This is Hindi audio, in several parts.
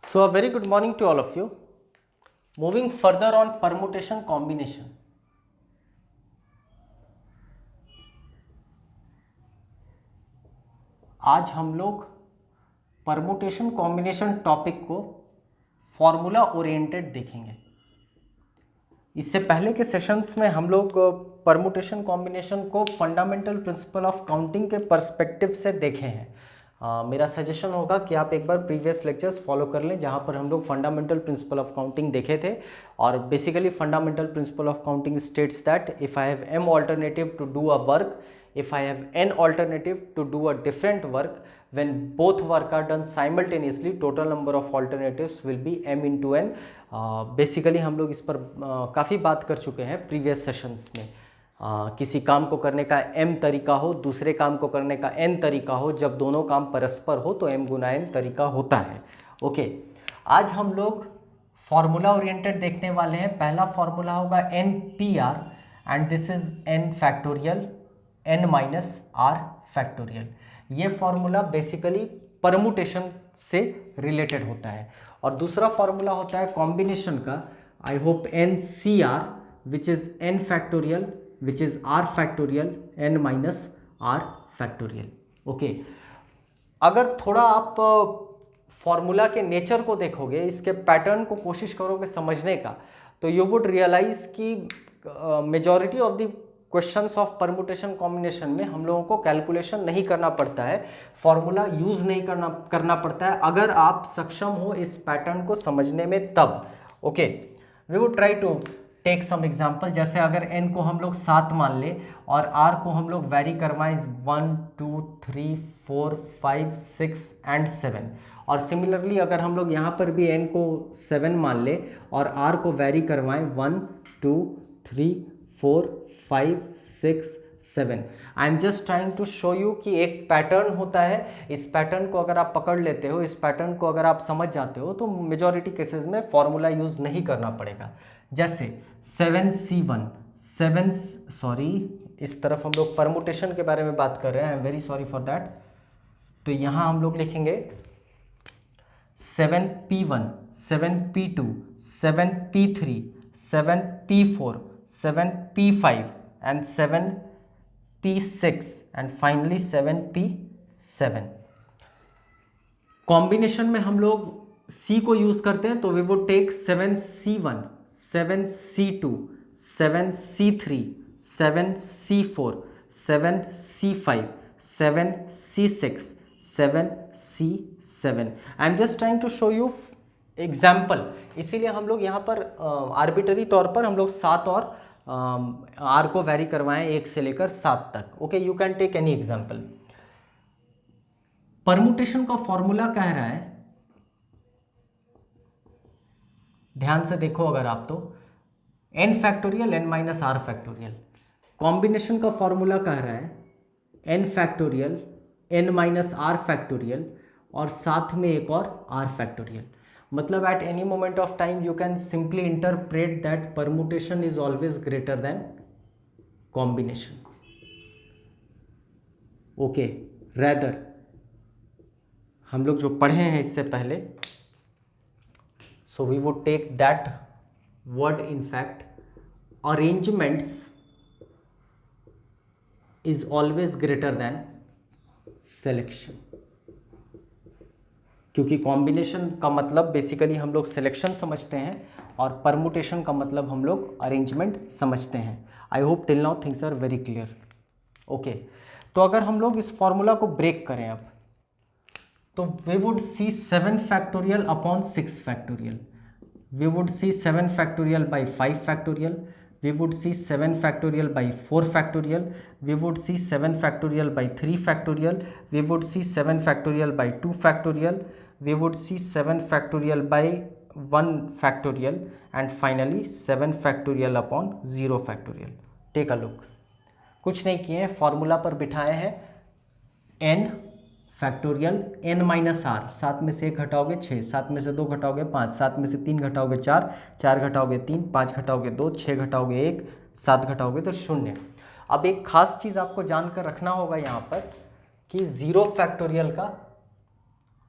So a very good morning to all of you. Moving further on permutation combination. आज हम लोग परमुटेशन कॉम्बिनेशन टॉपिक को फॉर्मूला ओरिएंटेड देखेंगे। इससे पहले के सेशंस में हम लोग परमुटेशन कॉम्बिनेशन को फंडामेंटल प्रिंसिपल ऑफ काउंटिंग के पर्सपेक्टिव से देखे हैं। मेरा सजेशन होगा कि आप एक बार प्रीवियस लेक्चर्स फॉलो कर लें जहां पर हम लोग फंडामेंटल प्रिंसिपल ऑफ काउंटिंग देखे थे। और basically fundamental principle of counting states that if I have m alternative to do a work, if I have n alternative to do a different work, when both work are done simultaneously, total number of alternatives will be m into n. Basically हम लोग इस पर काफ़ी बात कर चुके हैं प्रीवियस सेशंस में। किसी काम को करने का m तरीका हो, दूसरे काम को करने का n तरीका हो, जब दोनों काम परस्पर हो तो m गुना n तरीका होता है। ओके, आज हम लोग फॉर्मूला ओरिएंटेड देखने वाले हैं। पहला फॉर्मूला होगा NPR and this is n factorial n minus R factorial. ये फॉर्मूला बेसिकली परमुटेशन से रिलेटेड होता है। और दूसरा फॉर्मूला होता है कॉम्बिनेशन का, I hope NCR which is n factorial which is r factorial n minus r factorial. Okay, अगर थोड़ा आप फॉर्मूला के नेचर को देखोगे, इसके पैटर्न को कोशिश करोगे समझने का, तो यू वुड रियलाइज कि majority of the questions of permutation combination में हम लोगों को कैलकुलेशन नहीं करना पड़ता है, फॉर्मूला यूज नहीं करना पड़ता है, अगर आप सक्षम हो इस पैटर्न को समझने में तब। Okay, we would try to take some example. जैसे अगर n को हम लोग 7 मान ले और r को हम लोग वेरी करवाएं 1 2 3 4 5 6 एंड 7, और सिमिलरली अगर हम लोग यहाँ पर भी n को 7 मान ले और r को वेरी करवाएं 1 2 3 4 5 6 7। I am just trying to show you कि एक पैटर्न होता है। इस पैटर्न को अगर आप पकड़ लेते हो, इस पैटर्न को अगर आप समझ जाते हो, तो मेजॉरिटी केसेस में फॉर्मूला यूज नहीं करना पड़ेगा। जैसे 7C1 इस तरफ हम लोग परमुटेशन के बारे में बात कर रहे हैं, I am very sorry for that. तो यहाँ हम लोग लिखेंगे 7P1 7P2 7P3 7P4 7P5 and 7P6 and finally 7P7। Combination में हम लोग C को यूज करते हैं, तो we would take 7C1 7C2 7C3 7C4 7C5 7C6 7C7। I am just trying to show you example, इसीलिए हम लोग यहाँ पर आर्बिटरी तौर पर हम लोग 7 और r को वेरी करवाएं 1 से लेकर 7 तक। Okay, you can take any example. Permutation का फॉर्मूला कह रहा है, ध्यान से देखो अगर आप, तो n factorial n minus R factorial. Combination का फॉर्मूला कह रहा है n factorial n minus R factorial और साथ में एक और r फैक्टोरियल। मतलब at any moment of time you can simply interpret that permutation is always greater than combination. Okay, rather हम लोग जो पढ़े हैं इससे पहले, so we would take that word in fact, arrangements is always greater than selection. क्योंकि कॉम्बिनेशन का मतलब बेसिकली हम लोग सिलेक्शन समझते हैं और परमुटेशन का मतलब हम लोग अरेंजमेंट समझते हैं। I hope till now things are very clear. Okay, तो अगर हम लोग इस फॉर्मूला को ब्रेक करें अब, तो we would see 7 factorial upon 6 factorial, we would see 7 factorial by 5 factorial, we would see 7 factorial by 4 factorial, we would see 7 factorial by 3 factorial, we would see 7 factorial by 2 factorial, we would see 7 factorial by 1 factorial and finally 7 factorial upon 0 factorial। Take a look, कुछ नहीं किए हैं, फॉर्मूला पर बिठाए हैं n factorial n minus R, 7 में से 1 घटाओगे 6, 7 में से 2 घटाओगे 5, 7 में से 3 घटाओगे 4, 4 घटाओगे 3, 5 घटाओगे 2, 6 घटाओगे 1, 7 घटाओगे तो 0। अब एक खास चीज़ आपको जानकर रखना होगा यहाँ पर कि 0 फैक्टोरियल का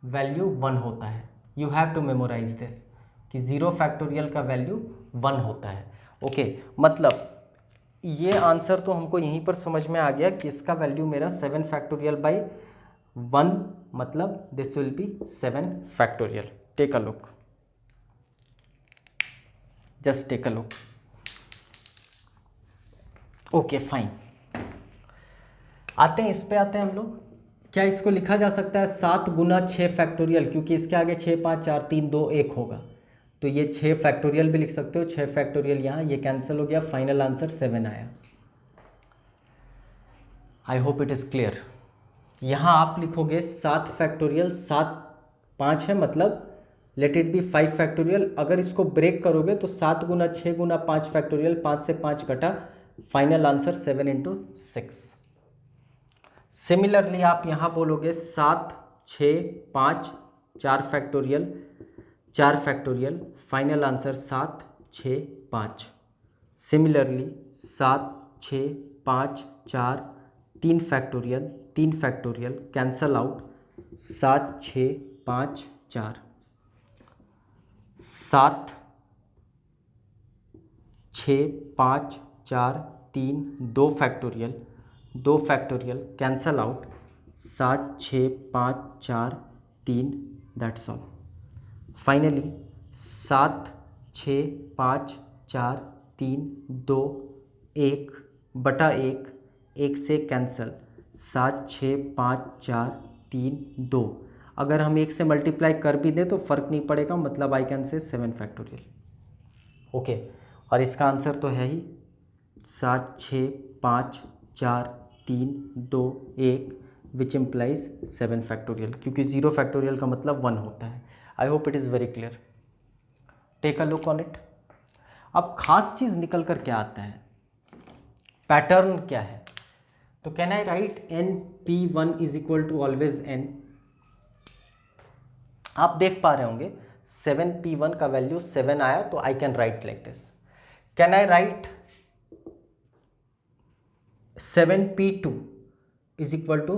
वैल्यू 1 होता है। You have to memorise this कि 0 फैक्टोरियल का वैल्यू 1 होता है। ओके मतलब ये आंसर तो हमको यहीं पर समझ में आ गया कि इसका वैल्यू मेरा 7 फैक्टोरियल बाई 1 मतलब this will be 7 factorial. Take a look, just take a look. Okay fine, आते हैं इस पे आते हैं हम लोग। क्या इसको लिखा जा सकता है 7 गुना 6 फैक्टोरियल, क्योंकि इसके आगे 6 5 4 3 2 1 होगा, तो ये 6 फैक्टोरियल भी लिख सकते हो। 6 फैक्टोरियल यहाँ, ये कैंसिल हो गया, फाइनल आंसर 7 आया। आई होप इट इज़ क्लियर। यहाँ आप लिखोगे 7 फैक्टोरियल, 7 5 है मतलब लेट इट बी 5 फैक्टोरियल। अगर इसको ब्रेक करोगे तो 7 गुना 6 गुना 5 फैक्टोरियल, 5 से 5 कटा, फाइनल आंसर 7 इंटू 6। सिमिलरली आप यहाँ बोलोगे 7 6 5 4 factorial, 4 factorial, final answer 7 6 5। Similarly 7 6 5 4 3 factorial, 3 factorial, cancel out, 7 6 5 4, 7 6 5 4 3 2 factorial, 2 factorial, cancel out, 7 6 5 4 3, that's all. Finally 7 6 5 4 3 2 1 बटा 1, 1 से कैंसल, 7 6 5 4 3 2। अगर हम 1 से मल्टीप्लाई कर भी दें तो फ़र्क नहीं पड़ेगा, मतलब I can say 7 factorial. Okay, और इसका आंसर तो है ही 7 6 5 4 3 2 1 विच इम्प्लाइज 7 फैक्टोरियल, क्योंकि 0 फैक्टोरियल का मतलब 1 होता है। I hope it is very clear. Take a look on it. अब खास चीज़ निकल कर क्या आता है, पैटर्न क्या है। तो can I write NP1 is equal to always n। आप देख पा रहे होंगे 7P1 का वैल्यू 7 आया, तो I can write like this. Can I write 7P2 is equal to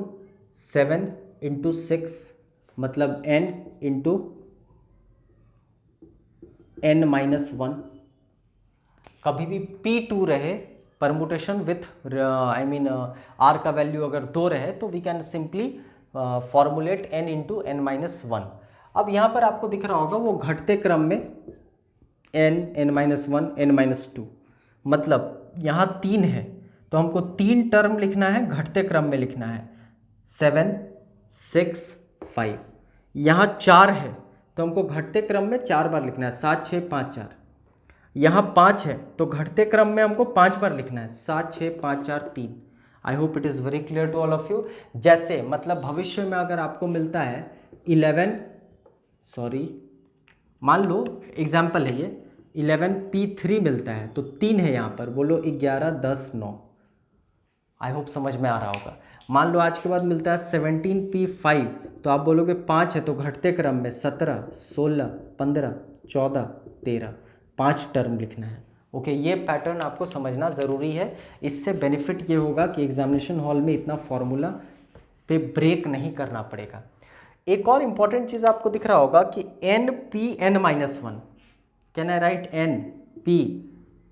7 into 6 मतलब n इंटू n माइनस 1। कभी भी P2 रहे permutation with I mean R का वैल्यू अगर 2 रहे तो we can simply formulate n into n minus 1। अब यहाँ पर आपको दिख रहा होगा वो घटते क्रम में n, n minus 1, n minus 2, मतलब यहाँ 3 है तो हमको 3 टर्म लिखना है, घटते क्रम में लिखना है, 7 6 5। यहाँ 4 है तो हमको घटते क्रम में 4 बार लिखना है, 7 6 5 4। यहाँ 5 है तो घटते क्रम में हमको 5 बार लिखना है, 7 6 5 4 3। I hope it is very clear to all of you. जैसे मतलब भविष्य में अगर आपको मिलता है 11, सॉरी मान लो एग्जाम्पल है ये, 11P3 मिलता है तो 3 है यहाँ पर, बोलो 11 10 9। आई होप समझ में आ रहा होगा। मान लो आज के बाद मिलता है 17P5 तो आप बोलोगे 5 है तो घटते क्रम में 17 16 15 14 13, 5 टर्म लिखना है। ओके, ये पैटर्न आपको समझना ज़रूरी है। इससे बेनिफिट ये होगा कि एग्जामिनेशन हॉल में इतना फॉर्मूला पे ब्रेक नहीं करना पड़ेगा। एक और इम्पॉर्टेंट चीज़ आपको दिख रहा होगा कि NPn-1, can I write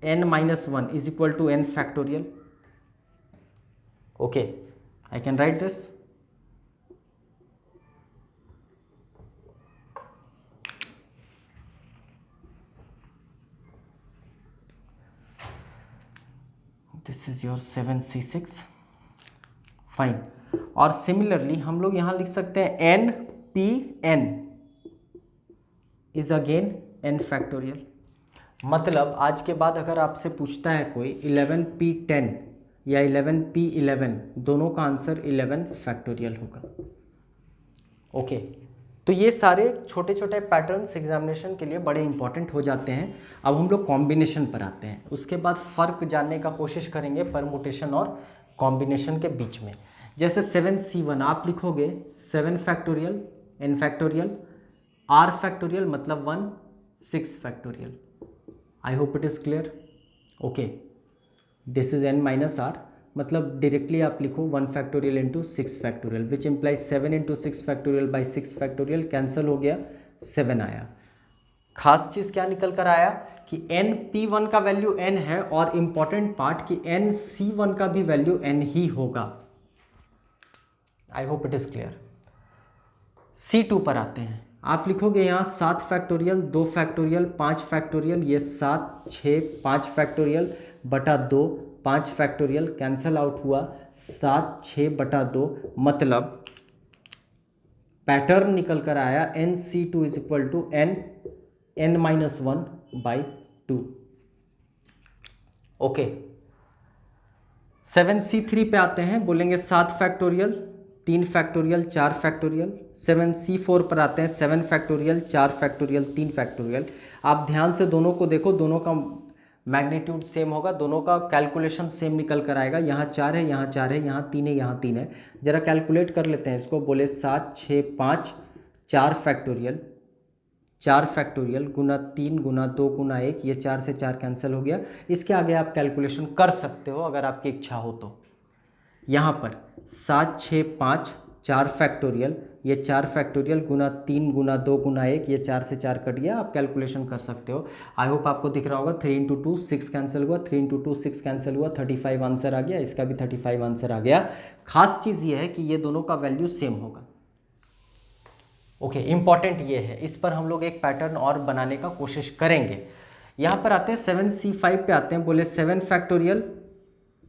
NPn-1 is equal to n factorial. Okay, I can write this. This is your 7C6 fine. और सिमिलरली हम लोग यहाँ लिख सकते हैं NPn is again n factorial. मतलब आज के बाद अगर आपसे पूछता है कोई 11P10 या 11P11, दोनों का आंसर 11 फैक्टोरियल होगा। ओके, तो ये सारे छोटे छोटे पैटर्न्स एग्जामिनेशन के लिए बड़े इंपॉर्टेंट हो जाते हैं। अब हम लोग कॉम्बिनेशन पर आते हैं, उसके बाद फ़र्क जानने का कोशिश करेंगे परमुटेशन और कॉम्बिनेशन के बीच में। जैसे 7C1 आप लिखोगे 7 factorial n factorial, r factorial मतलब 1, 6 factorial. I hope it is clear. Okay, this is n minus r, मतलब डायरेक्टली आप लिखो 1 factorial into 6 factorial which implies 7 into 6 factorial by 6 factorial, cancel हो गया, 7 आया। खास चीज़ क्या निकल कर आया कि एन P1 का वैल्यू n है, और इम्पॉर्टेंट पार्ट कि एन C1 का भी वैल्यू n ही होगा। आई hope it is clear. C2 पर आते हैं। आप लिखोगे यहाँ 7 फैक्टोरियल, 2 फैक्टोरियल, 5 फैक्टोरियल, ये 7 6 5 फैक्टोरियल बटा 2, 5 फैक्टोरियल कैंसल आउट हुआ, 7 6 बटा 2, मतलब पैटर्न निकल कर आया NC2 is equal to n-1/2। Okay, 7C3 पे आते हैं। बोलेंगे 7 फैक्टोरियल, 3 फैक्टोरियल, 4 फैक्टोरियल। 7C4 पर आते हैं, 7 फैक्टोरियल, 4 फैक्टोरियल, 3 फैक्टोरियल। आप ध्यान से दोनों को देखो, दोनों का मैग्नीट्यूड सेम होगा, दोनों का कैलकुलेशन सेम निकल कर आएगा। यहाँ 4 है, यहाँ 4 है, यहाँ 3 है, यहाँ 3 है। जरा कैलकुलेट कर लेते हैं इसको। बोले 7 6 5 4 फैक्टोरियल, 4 फैक्टोरियल गुना 3 गुना 2 गुना 1, ये 4 से 4 कैंसिल हो गया। इसके आगे आप कैलकुलेशन कर सकते हो अगर आपकी इच्छा हो तो। यहाँ पर 7 6 5 4 फैक्टोरियल, ये 4 फैक्टोरियल गुना 3 गुना 2 गुना 1, ये 4 से 4 कट गया। आप कैलकुलेशन कर सकते हो। आई होप आपको दिख रहा होगा। 3 × 2 6 कैंसिल हुआ, 3 × 2 6 कैंसिल हुआ, 35 आंसर आ गया। इसका भी 35 आंसर आ गया। खास चीज़ ये है कि ये दोनों का वैल्यू सेम होगा। ओके, इंपॉर्टेंट ये है। इस पर हम लोग एक पैटर्न और बनाने का कोशिश करेंगे। यहाँ पर आते हैं 7C5 पे आते हैं। बोले 7 फैक्टोरियल,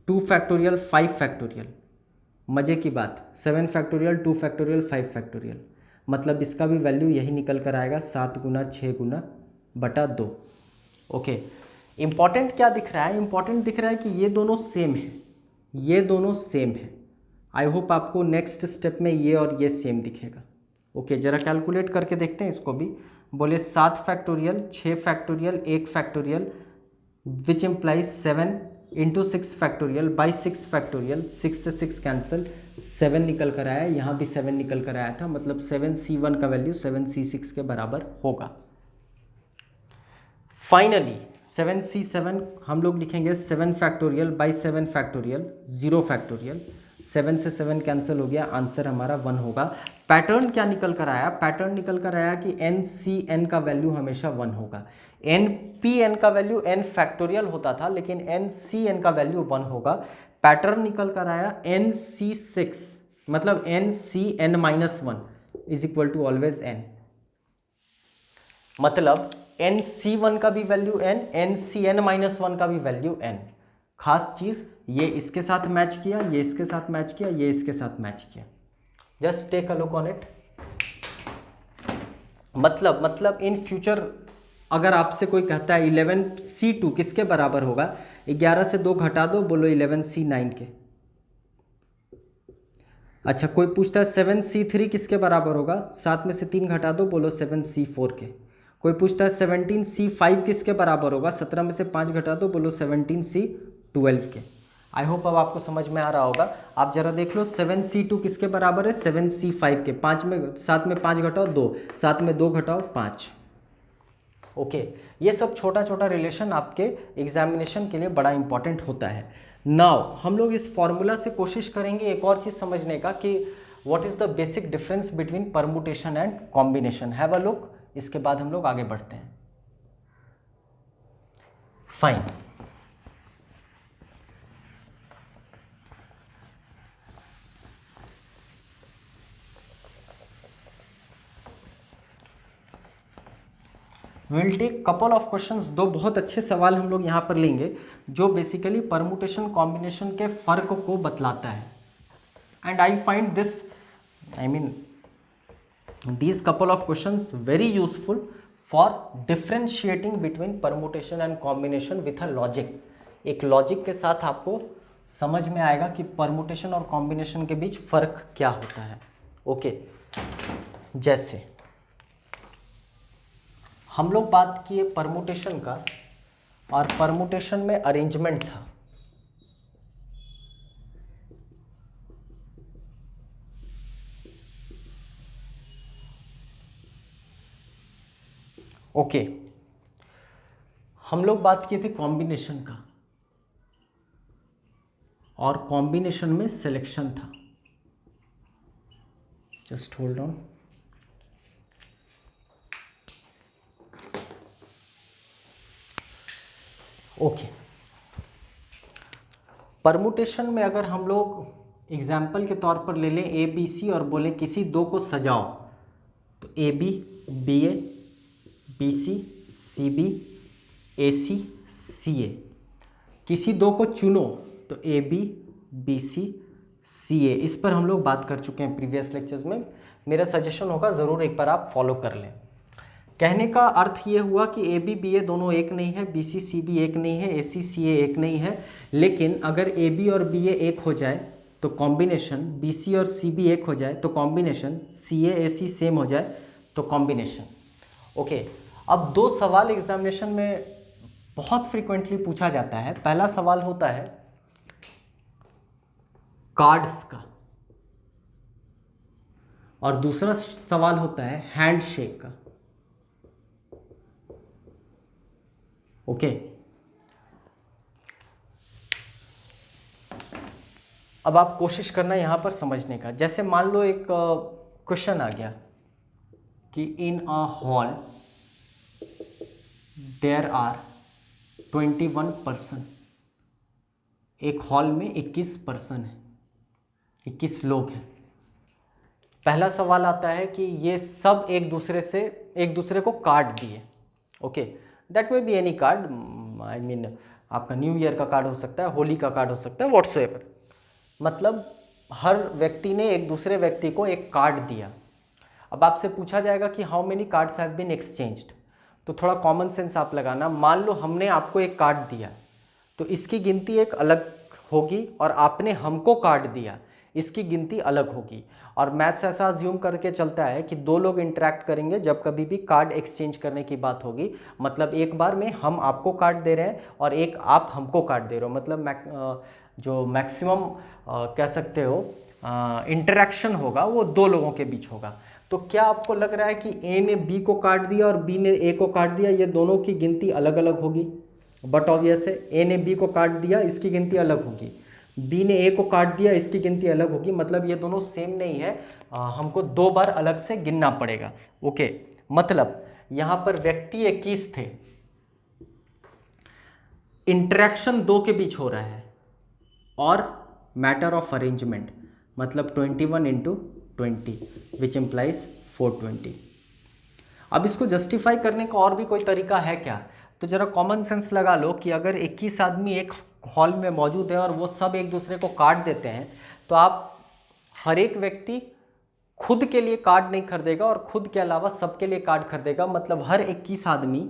2 फैक्टोरियल, 5 फैक्टोरियल। मज़े की बात, 7 फैक्टोरियल, 2 फैक्टोरियल, 5 फैक्टोरियल, मतलब इसका भी वैल्यू यही निकल कर आएगा 7 गुना 6 गुना बटा 2। ओके, इंपॉर्टेंट क्या दिख रहा है? इंपॉर्टेंट दिख रहा है कि ये दोनों सेम है, ये दोनों सेम है। आई होप आपको नेक्स्ट स्टेप में ये और ये सेम दिखेगा। ओके, जरा कैलकुलेट करके देखते हैं इसको भी। बोले 7 factorial, 6 factorial, 1 factorial, which implies 7 into 6 factorial by 6 factorial. 6 से 6 कैंसिल, 7 निकल कर आया। यहाँ भी 7 निकल कर आया था, मतलब 7C1 का वैल्यू 7C6 के बराबर होगा। फाइनली 7C7 हम लोग लिखेंगे 7 फैक्टोरियल बाई 7 फैक्टोरियल, 0 फैक्टोरियल। 7 से 7 कैंसिल हो गया, आंसर हमारा 1 होगा। पैटर्न क्या निकल कर आया? पैटर्न निकल कर आया कि NCN का वैल्यू हमेशा 1 होगा। NPN का वैल्यू n फैक्टोरियल होता था, लेकिन NCN का वैल्यू 1 होगा। पैटर्न निकल कर आया NC6, मतलब NCN-1 is equal to always n, मतलब NC1 का भी वैल्यू n, NCN-1 का भी वैल्यू n। खास चीज, ये इसके साथ मैच किया, ये इसके साथ मैच किया, ये इसके साथ मैच किया। Just take a look on it. मतलब इन फ्यूचर अगर आपसे कोई कहता है 11C2 किसके बराबर होगा, 11 से 2 घटा दो, बोलो 11C9 के। अच्छा, कोई पूछता है 7C3 किसके बराबर होगा, 7 में से 3 घटा दो, बोलो 7C4 के। कोई पूछता है 17C5 किसके बराबर होगा, 17 में से 5 घटा दो, बोलो 17C12 के। आई होप अब आपको समझ में आ रहा होगा। आप जरा देख लो 7C2 किसके बराबर है, 7C5 के। 7 में 5 घटाओ 2, 7 में 2 घटाओ 5। ओके, ये सब छोटा छोटा रिलेशन आपके एग्जामिनेशन के लिए बड़ा इंपॉर्टेंट होता है। नाउ हम लोग इस फॉर्मूला से कोशिश करेंगे एक और चीज़ समझने का कि what is the basic difference between permutation and combination. Have a look, इसके बाद हम लोग आगे बढ़ते हैं। Fine, will take couple of questions. दो बहुत अच्छे सवाल हम लोग यहाँ पर लेंगे जो बेसिकली परमुटेशन कॉम्बिनेशन के फर्क को बतलाता है। And I find this, I mean these couple of questions very useful for differentiating between permutation and combination with a logic। एक लॉजिक के साथ आपको समझ में आएगा कि परमुटेशन और कॉम्बिनेशन के बीच फर्क क्या होता है। ओके, जैसे हम लोग बात किए परमुटेशन का, और परमुटेशन में अरेंजमेंट था। ओके, हम लोग बात किए थे कॉम्बिनेशन का, और कॉम्बिनेशन में सिलेक्शन था। Just hold on. Okay, permutation में अगर हम लोग एग्जाम्पल के तौर पर ले लें ए बी सी और बोले किसी दो को सजाओ, तो A B B A, B C C B, A C C A. किसी दो को चुनो तो A B B C C ए। इस पर हम लोग बात कर चुके हैं प्रीवियस लेक्चर्स में। मेरा सजेशन होगा ज़रूर एक बार आप फॉलो कर लें। कहने का अर्थ ये हुआ कि ए बी बी ए दोनों एक नहीं है, बी सी सी बी एक नहीं है, ए सी सी ए एक नहीं है। लेकिन अगर ए बी और बी ए एक हो जाए तो कॉम्बिनेशन, बी सी और सी बी एक हो जाए तो कॉम्बिनेशन, सी ए सी सेम हो जाए तो कॉम्बिनेशन। ओके, अब दो सवाल एग्जामिनेशन में बहुत फ्रीक्वेंटली पूछा जाता है। पहला सवाल होता है कार्ड्स का और दूसरा सवाल होता है हैंडशेक का। ओके, अब आप कोशिश करना यहां पर समझने का। जैसे मान लो एक क्वेश्चन आ गया कि इन अ हॉल देयर आर 21 पर्सन। एक हॉल में 21 पर्सन है, 21 लोग हैं। पहला सवाल आता है कि ये सब एक दूसरे को कार्ड दिए। Okay, that may be any card, I mean आपका न्यू ईयर का कार्ड हो सकता है, होली का कार्ड हो सकता है, व्हाट्सएवर। मतलब हर व्यक्ति ने एक दूसरे व्यक्ति को एक कार्ड दिया। अब आपसे पूछा जाएगा कि how many cards have been exchanged, तो थोड़ा कॉमन सेंस आप लगाना। मान लो हमने आपको एक कार्ड दिया तो इसकी गिनती एक अलग होगी, और आपने हमको कार्ड दिया इसकी गिनती अलग होगी। और मैथ्स ऐसा अज्यूम करके चलता है कि दो लोग इंटरेक्ट करेंगे जब कभी भी कार्ड एक्सचेंज करने की बात होगी। मतलब एक बार में हम आपको कार्ड दे रहे हैं और एक आप हमको कार्ड दे रहे हो। मतलब जो मैक्सिमम कह सकते हो इंटरेक्शन होगा वो दो लोगों के बीच होगा। तो क्या आपको लग रहा है कि ए ने बी को काट दिया और बी ने ए को काट दिया, ये दोनों की गिनती अलग अलग होगी? बट ऑब्वियस है, ए ने बी को काट दिया इसकी गिनती अलग होगी, बी ने ए को काट दिया इसकी गिनती अलग होगी। मतलब ये दोनों सेम नहीं है, हमको दो बार अलग से गिनना पड़ेगा। ओके, मतलब यहां पर व्यक्ति 21 थे, इंटरेक्शन दो के बीच हो रहा है, और मैटर ऑफ अरेंजमेंट मतलब 21 इंटू 20 विच इम्प्लाइज 420। अब इसको जस्टिफाई करने का और भी कोई तरीका है क्या? तो जरा कॉमन सेंस लगा लो कि अगर 21 आदमी एक हॉल में मौजूद है और वो सब एक दूसरे को कार्ड देते हैं, तो आप हर एक व्यक्ति खुद के लिए कार्ड नहीं खरीदेगा और खुद के अलावा सबके लिए कार्ड खरीदेगा। मतलब हर 21 आदमी,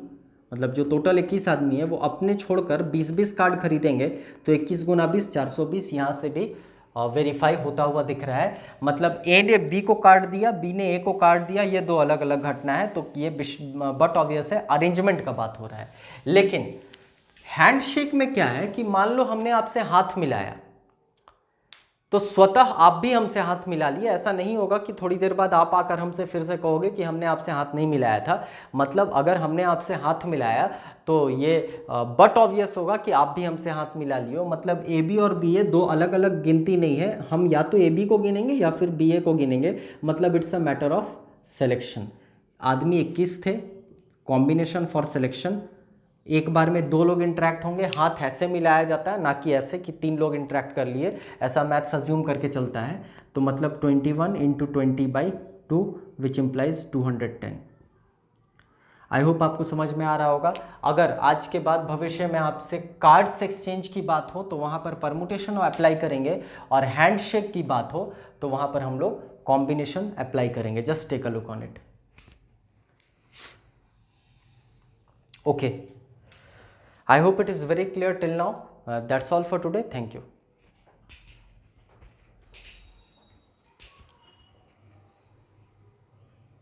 मतलब जो टोटल 21 आदमी है वो अपने छोड़कर 20-20 कार्ड खरीदेंगे। तो 21 गुना 20 420 यहाँ से भी वेरीफाई होता हुआ दिख रहा है। मतलब ए ने बी को कार्ड दिया, बी ने ए को कार्ड दिया, ये दो अलग अलग घटना है। तो ये बट ऑब्वियस है, अरेंजमेंट का बात हो रहा है। लेकिन हैंडशेक में क्या है कि मान लो हमने आपसे हाथ मिलाया, तो स्वतः आप भी हमसे हाथ मिला लिए। ऐसा नहीं होगा कि थोड़ी देर बाद आप आकर हमसे फिर से कहोगे कि हमने आपसे हाथ नहीं मिलाया था। मतलब अगर हमने आपसे हाथ मिलाया तो ये बट ऑब्वियस होगा कि आप भी हमसे हाथ मिला लियो। मतलब ए बी और बी ए दो अलग अलग गिनती नहीं है, हम या तो ए बी को गिनेंगे या फिर बी ए को गिनेंगे। मतलब it's a matter of selection. आदमी 21 थे, कॉम्बिनेशन फॉर सिलेक्शन। एक बार में दो लोग इंटरेक्ट होंगे, हाथ ऐसे मिलाया जाता है, ना कि ऐसे कि तीन लोग इंटरेक्ट कर लिए, ऐसा मैथ्स अज्यूम करके चलता है। तो मतलब 21 into 20/2 which implies 210। I hope आपको समझ में आ रहा होगा। अगर आज के बाद भविष्य में आपसे कार्ड्स एक्सचेंज की बात हो तो वहाँ पर परमुटेशन अप्लाई करेंगे, और हैंडशेक की बात हो तो वहाँ पर हम लोग कॉम्बिनेशन अप्लाई करेंगे। Just take a look on it. Okay, I hope it is very clear till now. That's all for today. Thank you.